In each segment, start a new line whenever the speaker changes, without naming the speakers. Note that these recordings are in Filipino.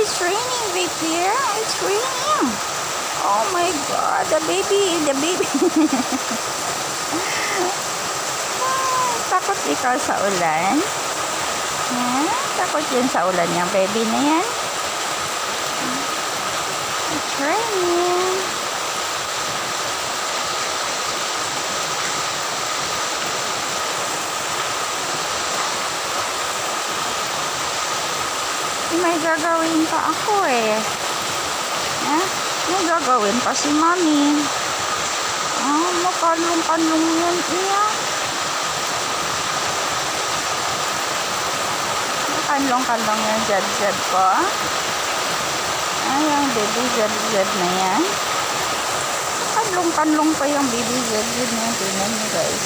it's raining, baby. It's raining. Oh my God, the baby. Takot ikaw sa ulan? Takot yun sa ulan yung baby na yan? It's raining. May gagawin pa ako eh. May gagawin pa si Mami. Makalong-kalong yan iya. Makalong-kalong yung zed-zed ko. Yung baby zed-zed na yan. Makalong-kalong pa yung baby zed-zed na yan. Tingnan nyo guys.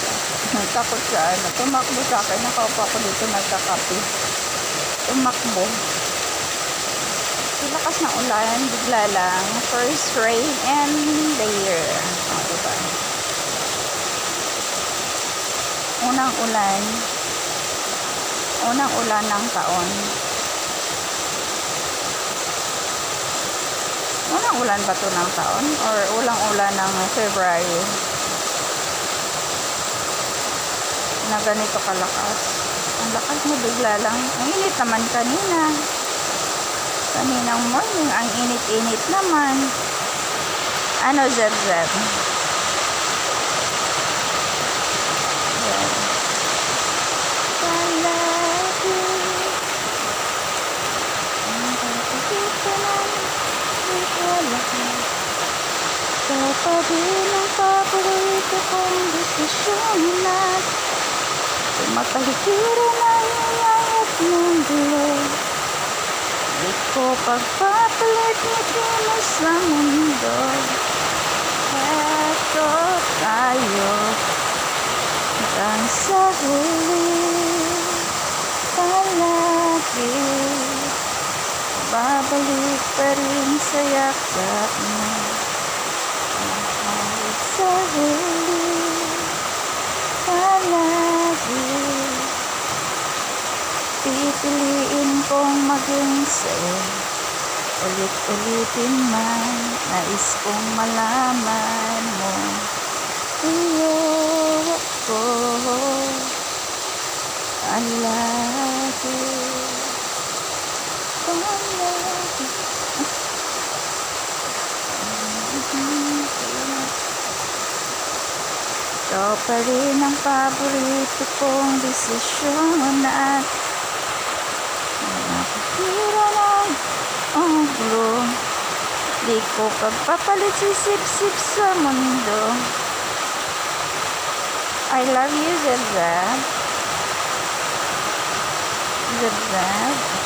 Takot sa ano. Tumakbo sa akin. Nakaupo ako dito nagkakape. Tumakbo. Lakas ng ulan, bigla lang. First rain and the year. Diba? Unang ulan ng taon. Unang ulan ba ito ng taon? Or ulang ulan ng February? Na ganito kalakas. Ang lakas mo bigla lang. Ang init naman kanina. Kaninang morning, ang init-init naman. Ano, zeb-zeb? Palagi ang pagkikita ng iwalaki. Katabi ng paborito kong desisyon na tumatalikiran ang iyayat ng dulo. Di ko pagpapalit ni Kino sa mundo. Eto tayo hanggang sa huli. Palagi babalik pa rin sa yakap mo. Kahit sa huli, palagi pipiliin kong maging sa'yo. Ulit-ulitin man, nais kong malaman mo. Iyo ko palagi. Ikaw pa rin ang paborito kong desisyon at nakikira ng ulo. Di ko pagpapalit sisip-sip sa mundo. I love you, Zeb-Zeb. Zeb-Zeb.